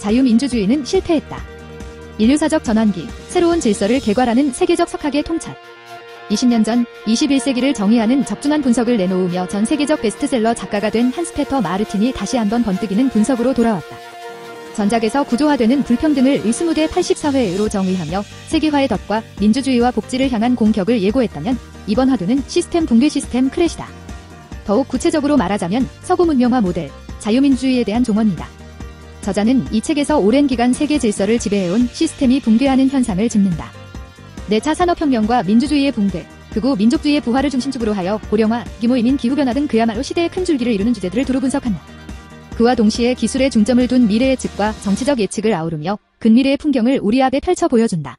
자유민주주의는 실패했다. 인류사적 전환기, 새로운 질서를 개괄하는 세계적 석학의 통찰. 20년 전 21세기를 정의하는 적중한 분석을 내놓으며 전 세계적 베스트셀러 작가가 된 한스페터 마르틴이 다시 한번 번뜩이는 분석으로 돌아왔다. 전작에서 구조화되는 불평등을 120대 84회로 정의하며 세계화의 덫과 민주주의와 복지를 향한 공격을 예고했다면 이번 화두는 시스템 붕괴 시스템 크래시다. 더욱 구체적으로 말하자면 서구 문명화 모델, 자유민주주의에 대한 종언이다. 저자는 이 책에서 오랜 기간 세계 질서를 지배해온 시스템이 붕괴하는 현상을 짚는다. 내차 산업혁명과 민주주의의 붕괴, 극우 민족주의의 부활을 중심축으로 하여 고령화, 규모 이민 기후변화 등 그야말로 시대의 큰 줄기를 이루는 주제들을 두루 분석한다. 그와 동시에 기술에 중점을 둔 미래 예측과 정치적 예측을 아우르며 근미래의 풍경을 우리 앞에 펼쳐 보여준다.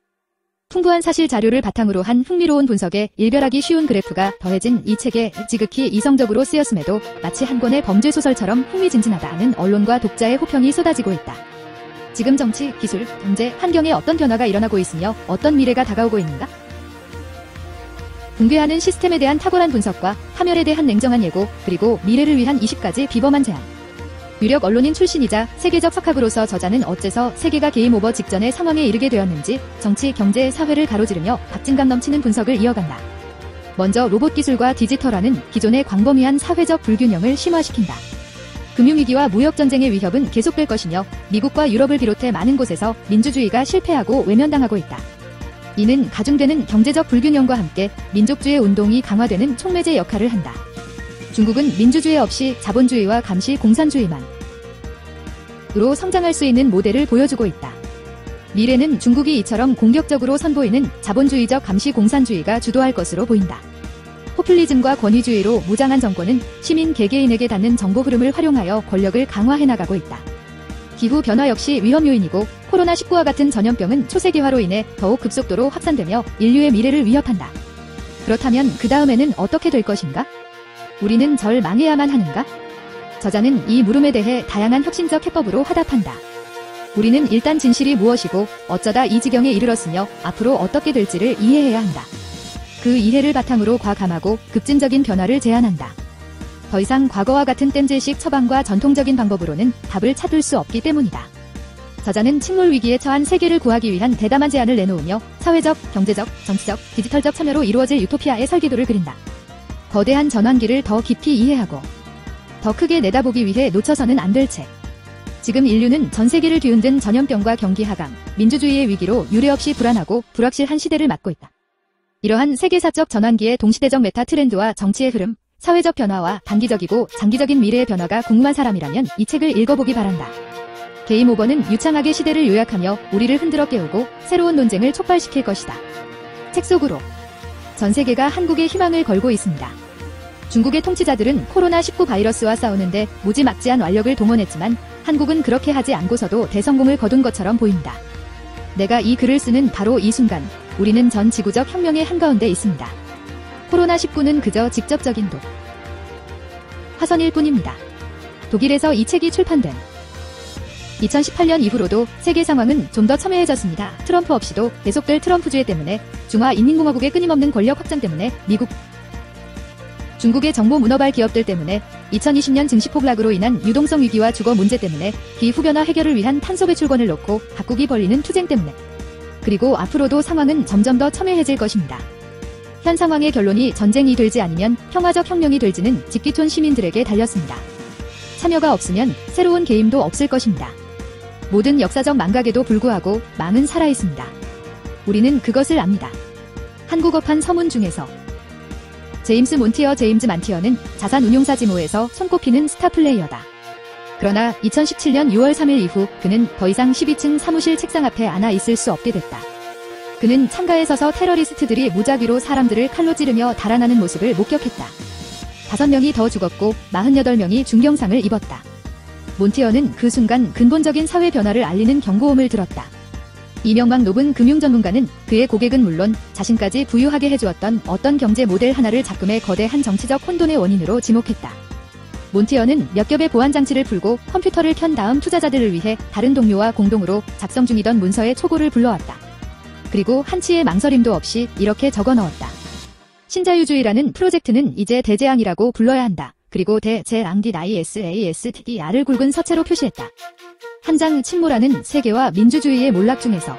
풍부한 사실 자료를 바탕으로 한 흥미로운 분석에 일별하기 쉬운 그래프가 더해진 이 책에 지극히 이성적으로 쓰였음에도 마치 한 권의 범죄소설처럼 흥미진진하다는 언론과 독자의 호평이 쏟아지고 있다. 지금 정치, 기술, 경제, 환경에 어떤 변화가 일어나고 있으며 어떤 미래가 다가오고 있는가? 붕괴하는 시스템에 대한 탁월한 분석과 파멸에 대한 냉정한 예고, 그리고 미래를 위한 20가지 비범한 제안. 유력 언론인 출신이자 세계적 석학으로서 저자는 어째서 세계가 게임 오버 직전의 상황에 이르게 되었는지 정치, 경제, 사회를 가로지르며 박진감 넘치는 분석을 이어간다. 먼저 로봇 기술과 디지털화는 기존의 광범위한 사회적 불균형을 심화시킨다. 금융위기와 무역전쟁의 위협은 계속될 것이며 미국과 유럽을 비롯해 많은 곳에서 민주주의가 실패하고 외면당하고 있다. 이는 가중되는 경제적 불균형과 함께 민족주의 운동이 강화되는 촉매제 역할을 한다. 중국은 민주주의 없이 자본주의와 감시 공산주의만으로 성장할 수 있는 모델을 보여주고 있다. 미래는 중국이 이처럼 공격적으로 선보이는 자본주의적 감시 공산주의가 주도할 것으로 보인다. 포퓰리즘과 권위주의로 무장한 정권은 시민 개개인에게 닿는 정보 흐름을 활용하여 권력을 강화해 나가고 있다. 기후변화 역시 위험 요인이고 코로나19와 같은 전염병은 초세계화로 인해 더욱 급속도로 확산되며 인류의 미래를 위협한다. 그렇다면 그 다음에는 어떻게 될 것인가? 우리는 절망해야만 하는가? 저자는 이 물음에 대해 다양한 혁신적 해법으로 화답한다. 우리는 일단 진실이 무엇이고 어쩌다 이 지경에 이르렀으며 앞으로 어떻게 될지를 이해해야 한다. 그 이해를 바탕으로 과감하고 급진적인 변화를 제안한다. 더 이상 과거와 같은 땜질식 처방과 전통적인 방법으로는 답을 찾을 수 없기 때문이다. 저자는 침몰 위기에 처한 세계를 구하기 위한 대담한 제안을 내놓으며 사회적, 경제적, 정치적, 디지털적 참여로 이루어질 유토피아의 설계도를 그린다. 거대한 전환기를 더 깊이 이해하고 더 크게 내다보기 위해 놓쳐서는 안 될 책. 지금 인류는 전 세계를 뒤흔든 전염병과 경기 하강, 민주주의의 위기로 유례없이 불안하고 불확실한 시대를 맞고 있다. 이러한 세계사적 전환기의 동시대적 메타 트렌드와 정치의 흐름, 사회적 변화와 단기적이고 장기적인 미래의 변화가 궁금한 사람이라면 이 책을 읽어보기 바란다. 게임 오버는 유창하게 시대를 요약하며 우리를 흔들어 깨우고 새로운 논쟁을 촉발시킬 것이다. 책 속으로 전 세계가 한국에 희망을 걸고 있습니다. 중국의 통치자들은 코로나19 바이러스와 싸우는데 무지막지한 완력을 동원했지만 한국은 그렇게 하지 않고서도 대성공을 거둔 것처럼 보입니다. 내가 이 글을 쓰는 바로 이 순간 우리는 전 지구적 혁명의 한가운데 있습니다. 코로나19는 그저 직접적인 화선일 뿐입니다. 독일에서 이 책이 출판된 2018년 이후로도 세계 상황은 좀 더 첨예해졌습니다. 트럼프 없이도 계속될 트럼프주의 때문에 중화인민공화국의 끊임없는 권력 확장 때문에 미국, 중국의 정보 문어발 기업들 때문에 2020년 증시 폭락으로 인한 유동성 위기와 주거 문제 때문에 기후변화 해결을 위한 탄소 배출권을 놓고 각국이 벌이는 투쟁 때문에 그리고 앞으로도 상황은 점점 더 첨예해질 것입니다. 현 상황의 결론이 전쟁이 되지 않으면 평화적 혁명이 될지는 집기촌 시민들에게 달렸습니다. 참여가 없으면 새로운 게임도 없을 것입니다. 모든 역사적 망각에도 불구하고 망은 살아있습니다. 우리는 그것을 압니다. 한국어판 서문 중에서 제임스 만티어는 자산운용사 지모에서 손꼽히는 스타플레이어다. 그러나 2017년 6월 3일 이후 그는 더 이상 12층 사무실 책상 앞에 앉아 있을 수 없게 됐다. 그는 창가에 서서 테러리스트들이 무작위로 사람들을 칼로 찌르며 달아나는 모습을 목격했다. 5명이 더 죽었고 48명이 중경상을 입었다. 몬티어는 그 순간 근본적인 사회 변화를 알리는 경고음을 들었다. 이명박 노분 금융전문가는 그의 고객은 물론 자신까지 부유하게 해주었던 어떤 경제 모델 하나를 작금의 거대한 정치적 혼돈의 원인으로 지목했다. 몬티어는 몇 겹의 보안 장치를 풀고 컴퓨터를 켠 다음 투자자들을 위해 다른 동료와 공동으로 작성 중이던 문서의 초고를 불러왔다. 그리고 한치의 망설임도 없이 이렇게 적어 넣었다. 신자유주의라는 프로젝트는 이제 대재앙이라고 불러야 한다. 그리고 대재앙 DISASTER을 굵은 서체로 표시했다. 한장 침몰하는 세계와 민주주의의 몰락 중에서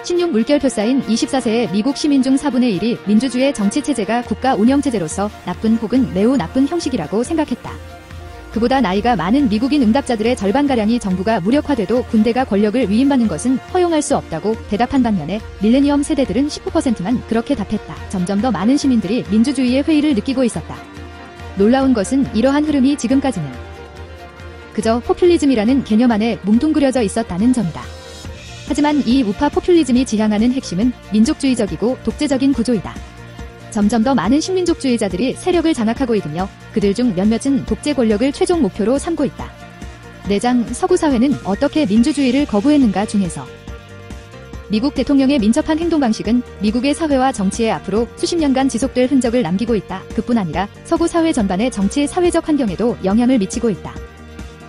16 물결표 쌓인 24세의 미국 시민 중 4분의 1이 민주주의 정치체제가 국가 운영체제로서 나쁜 혹은 매우 나쁜 형식이라고 생각했다. 그보다 나이가 많은 미국인 응답자들의 절반가량이 정부가 무력화돼도 군대가 권력을 위임받는 것은 허용할 수 없다고 대답한 반면에 밀레니엄 세대들은 19%만 그렇게 답했다. 점점 더 많은 시민들이 민주주의의 회의를 느끼고 있었다. 놀라운 것은 이러한 흐름이 지금까지는 그저 포퓰리즘이라는 개념 안에 뭉뚱그려져 있었다는 점이다. 하지만 이 우파 포퓰리즘이 지향하는 핵심은 민족주의적이고 독재적인 구조이다. 점점 더 많은 식민족주의자들이 세력을 장악하고 있으며 그들 중 몇몇은 독재 권력을 최종 목표로 삼고 있다. 내장 서구 사회는 어떻게 민주주의를 거부했는가 중에서 미국 대통령의 민첩한 행동 방식은 미국의 사회와 정치에 앞으로 수십 년간 지속될 흔적을 남기고 있다. 그뿐 아니라 서구 사회 전반의 정치 사회적 환경에도 영향을 미치고 있다.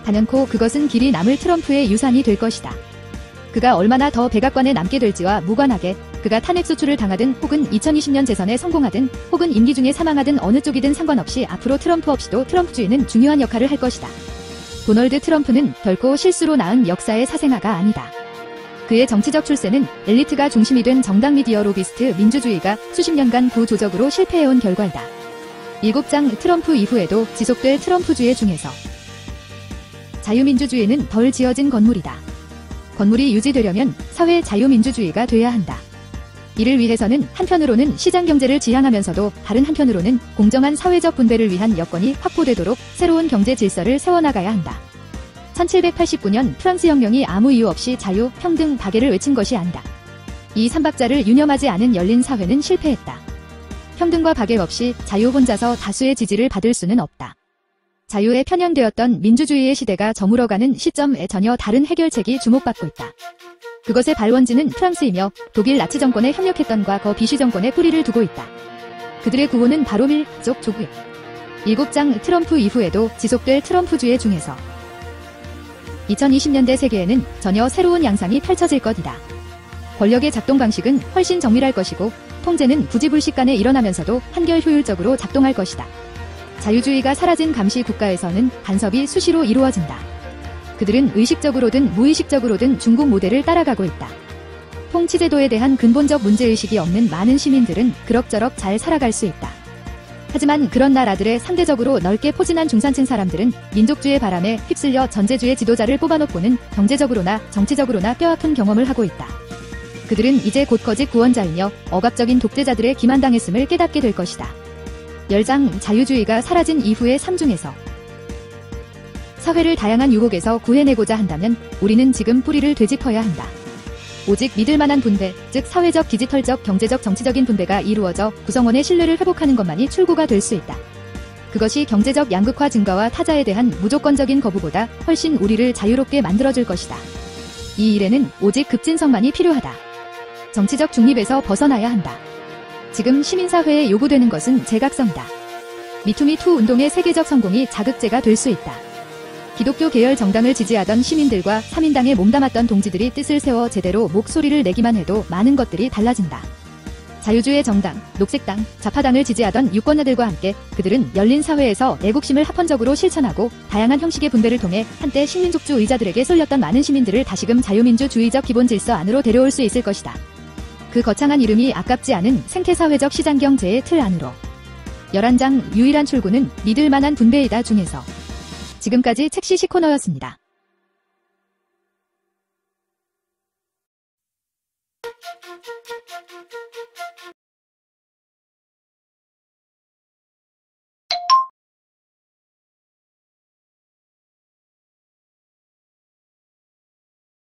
단연코 그것은 길이 남을 트럼프의 유산이 될 것이다. 그가 얼마나 더 백악관에 남게 될지와 무관하게 그가 탄핵 소추를 당하든 혹은 2020년 재선에 성공하든 혹은 임기 중에 사망하든 어느 쪽이든 상관없이 앞으로 트럼프 없이도 트럼프주의는 중요한 역할을 할 것이다. 도널드 트럼프는 결코 실수로 낳은 역사의 사생아가 아니다. 그의 정치적 출세는 엘리트가 중심이 된 정당 미디어 로비스트 민주주의가 수십 년간 구조적으로 실패해온 결과이다. 7장 트럼프 이후에도 지속될 트럼프주의 중에서 자유민주주의는 덜 지어진 건물이다. 건물이 유지되려면 사회 자유민주주의가 돼야 한다. 이를 위해서는 한편으로는 시장경제를 지향하면서도 다른 한편으로는 공정한 사회적 분배를 위한 여건이 확보되도록 새로운 경제 질서를 세워나가야 한다. 1789년 프랑스 혁명이 아무 이유 없이 자유, 평등, 박애를 외친 것이 아니다. 이 삼박자를 유념하지 않은 열린 사회는 실패했다. 평등과 박애 없이 자유 혼자서 다수의 지지를 받을 수는 없다. 자유에 편향되었던 민주주의의 시대가 저물어가는 시점에 전혀 다른 해결책이 주목받고 있다. 그것의 발원지는 프랑스이며 독일 나치 정권에 협력했던 과거 비시 정권에 뿌리를 두고 있다. 그들의 구호는 바로 밀족 조국. 7장 트럼프 이후에도 지속될 트럼프주의 중에서 2020년대 세계에는 전혀 새로운 양상이 펼쳐질 것이다. 권력의 작동 방식은 훨씬 정밀할 것이고 통제는 부지불식간에 일어나면서도 한결 효율적으로 작동할 것이다. 자유주의가 사라진 감시 국가에서는 간섭이 수시로 이루어진다. 그들은 의식적으로든 무의식적으로든 중국 모델을 따라가고 있다. 통치제도에 대한 근본적 문제의식이 없는 많은 시민들은 그럭저럭 잘 살아갈 수 있다. 하지만 그런 나라들의 상대적으로 넓게 포진한 중산층 사람들은 민족주의 바람에 휩쓸려 전제주의 지도자를 뽑아놓고는 경제적으로나 정치적으로나 뼈아픈 경험을 하고 있다. 그들은 이제 곧 거짓 구원자이며 억압적인 독재자들의 기만당했음을 깨닫게 될 것이다. 10장 자유주의가 사라진 이후의 삶 중에서 사회를 다양한 유혹에서 구해내고자 한다면 우리는 지금 뿌리를 되짚어야 한다. 오직 믿을만한 분배, 즉 사회적, 디지털적, 경제적, 정치적인 분배가 이루어져 구성원의 신뢰를 회복하는 것만이 출구가 될 수 있다. 그것이 경제적 양극화 증가와 타자에 대한 무조건적인 거부보다 훨씬 우리를 자유롭게 만들어줄 것이다. 이 일에는 오직 급진성만이 필요하다. 정치적 중립에서 벗어나야 한다. 지금 시민사회에 요구되는 것은 제각성이다. 미투미투 운동의 세계적 성공이 자극제가 될 수 있다. 기독교 계열 정당을 지지하던 시민들과 3인당에 몸담았던 동지들이 뜻을 세워 제대로 목소리를 내기만 해도 많은 것들이 달라진다. 자유주의 정당, 녹색당, 좌파당을 지지하던 유권자들과 함께 그들은 열린 사회에서 애국심을 합헌적으로 실천하고 다양한 형식의 분배를 통해 한때 식민족주 의자들에게 쏠렸던 많은 시민들을 다시금 자유민주주의적 기본 질서 안으로 데려올 수 있을 것이다. 그 거창한 이름이 아깝지 않은 생태사회적 시장경제의 틀 안으로. 11장 유일한 출구는 믿을만한 분배이다 중에서 지금까지 책시시 코너였습니다.